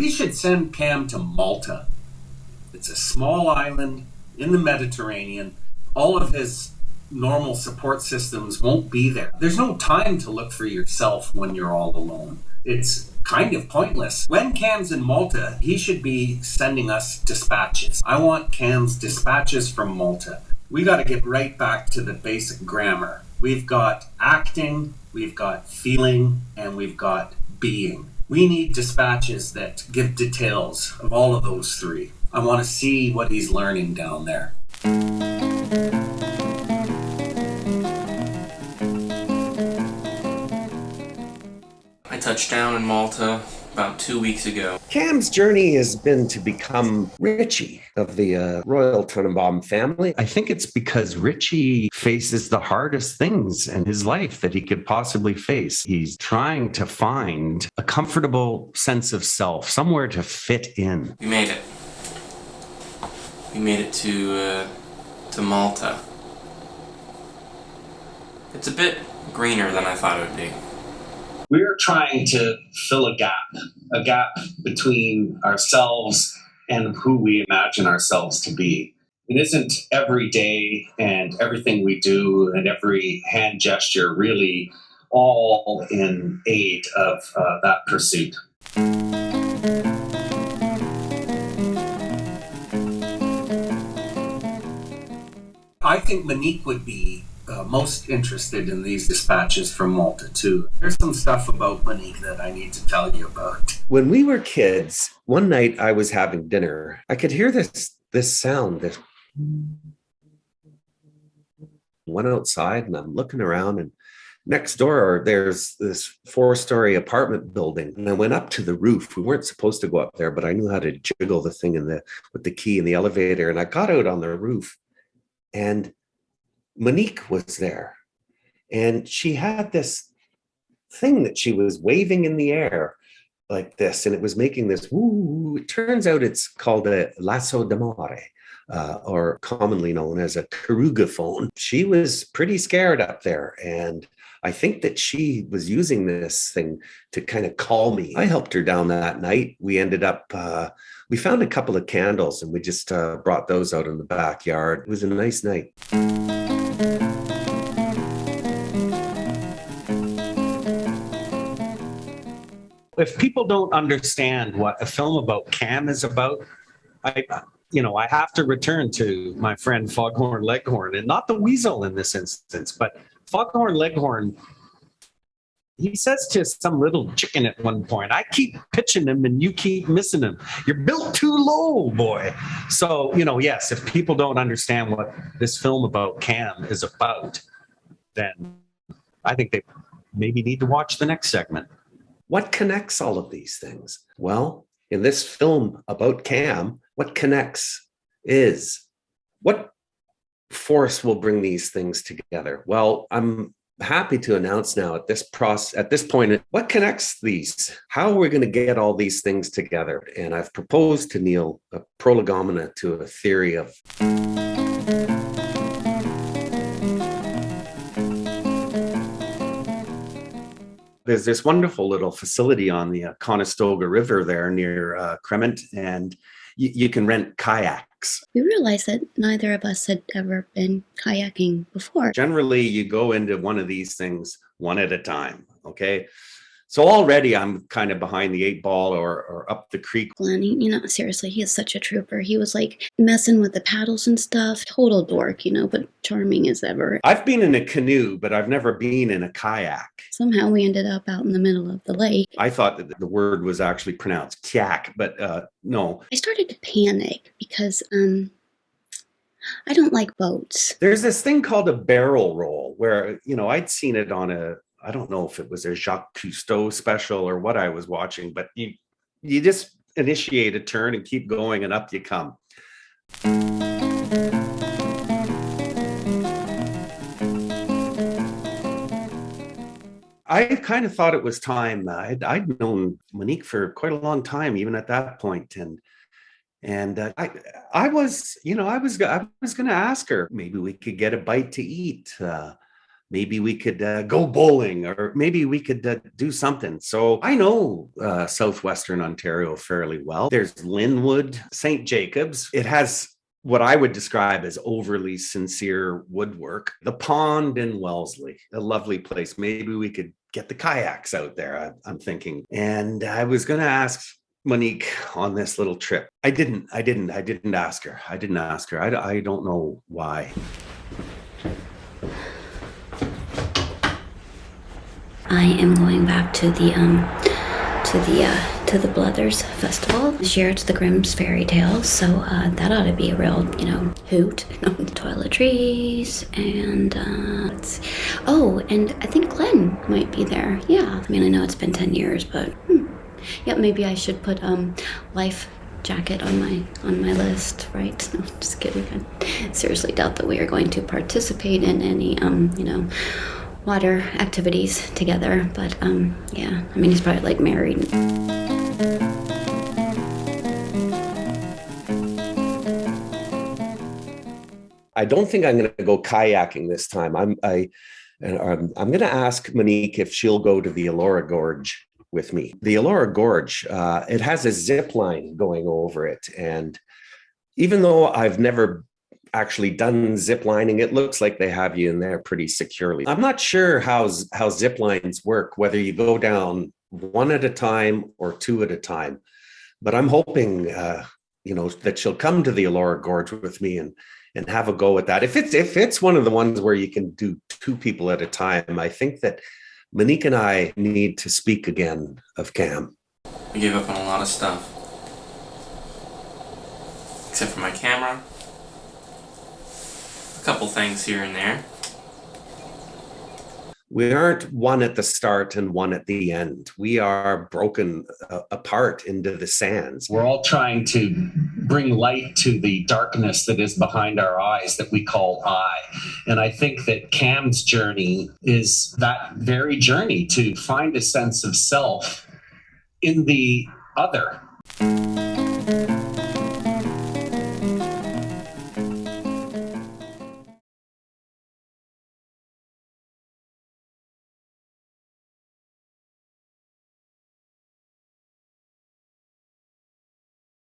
We should send Cam to Malta. It's a small island in the Mediterranean. All of his normal support systems won't be there. There's no time to look for yourself when you're all alone. It's kind of pointless. When Cam's in Malta, he should be sending us dispatches. I want Cam's dispatches from Malta. We got to get right back to the basic grammar. We've got acting, we've got feeling, and we've got being. We need dispatches that give details of all of those three. I want to see what he's learning down there. I touched down in Malta about 2 weeks ago. Cam's journey has been to become Richie of the Royal Tenenbaum family. I think it's because Richie faces the hardest things in his life that he could possibly face. He's trying to find a comfortable sense of self, somewhere to fit in. We made it. We made it to Malta. It's a bit greener than I thought it would be. We're trying to fill a gap between ourselves and who we imagine ourselves to be. It isn't every day and everything we do and every hand gesture really all in aid of that pursuit. I think Monique would be most interested in these dispatches from Malta too. There's some stuff about Monique that I need to tell you about. When we were kids, one night I was having dinner. I could hear this sound that went outside, and I'm looking around, and next door there's this 4-story apartment building, and I went up to the roof. We weren't supposed to go up there, but I knew how to jiggle the thing with the key in the elevator, and I got out on the roof, and Monique was there, and she had this thing that she was waving in the air like this, and it was making this woo. It turns out it's called a Lasso d'amore, or commonly known as a carugaphone. She was pretty scared up there, and I think that she was using this thing to kind of call me. I helped her down that night. We ended up, we found a couple of candles, and we just brought those out in the backyard. It was a nice night. If people don't understand what a film about Cam is about, I have to return to my friend Foghorn Leghorn, and not the weasel in this instance, but Foghorn Leghorn. He says to some little chicken at one point, "I keep pitching him and you keep missing him. You're built too low, boy." So, yes, if people don't understand what this film about Cam is about, then I think they maybe need to watch the next segment. What connects all of these things? Well, in this film about Cam, what connects is what force will bring these things together. Well, I'm happy to announce now at this point, what connects these? How are we going to get all these things together? And I've proposed to Neil a prolegomena to a theory of there's this wonderful little facility on the Conestoga River there near Cremant, and you can rent kayaks. We realized that neither of us had ever been kayaking before. Generally, you go into one of these things one at a time, okay? So already I'm kind of behind the 8 ball or up the creek. Glenn, seriously, he is such a trooper. He was like messing with the paddles and stuff. Total dork, but charming as ever. I've been in a canoe, but I've never been in a kayak. Somehow we ended up out in the middle of the lake. I thought that the word was actually pronounced kyak, but no. I started to panic because I don't like boats. There's this thing called a barrel roll where, I'd seen it on I don't know if it was a Jacques Cousteau special or what I was watching, but you just initiate a turn and keep going and up you come. I kind of thought it was time. I'd known Monique for quite a long time, even at that point, and I was going to ask her, maybe we could get a bite to eat. maybe we could go bowling, or maybe we could do something. So I know southwestern Ontario fairly well. There's Linwood, St. Jacobs. It has what I would describe as overly sincere woodwork. The pond in Wellesley, a lovely place. Maybe we could get the kayaks out there, I'm thinking. And I was going to ask Monique on this little trip. I didn't ask her. I don't know why. I am going back to the Blethers Festival. This year it's the Grimm's Fairy Tales, so that ought to be a real, hoot. Toiletries and and I think Glenn might be there. Yeah, I mean I know it's been 10 years, but yeah, maybe I should put life jacket on my list, right? No, just kidding. I seriously doubt that we are going to participate in any water activities together, but yeah, I mean he's probably like married. I don't think I'm going to go kayaking this time. I'm going to ask Monique if she'll go to the Elora Gorge with me. The Elora Gorge, it has a zip line going over it, and even though I've never actually done zip lining, it looks like they have you in there pretty securely. I'm not sure how zip lines work, whether you go down one at a time or two at a time, but I'm hoping that she'll come to the Elora Gorge with me and have a go at that. If it's one of the ones where you can do two people at a time, I think that Monique and I need to speak again of Cam. I gave up on a lot of stuff, except for my camera. A couple things here and there. We aren't one at the start and one at the end. We are broken apart into the sands. We're all trying to bring light to the darkness that is behind our eyes that we call I. And I think that Cam's journey is that very journey to find a sense of self in the other.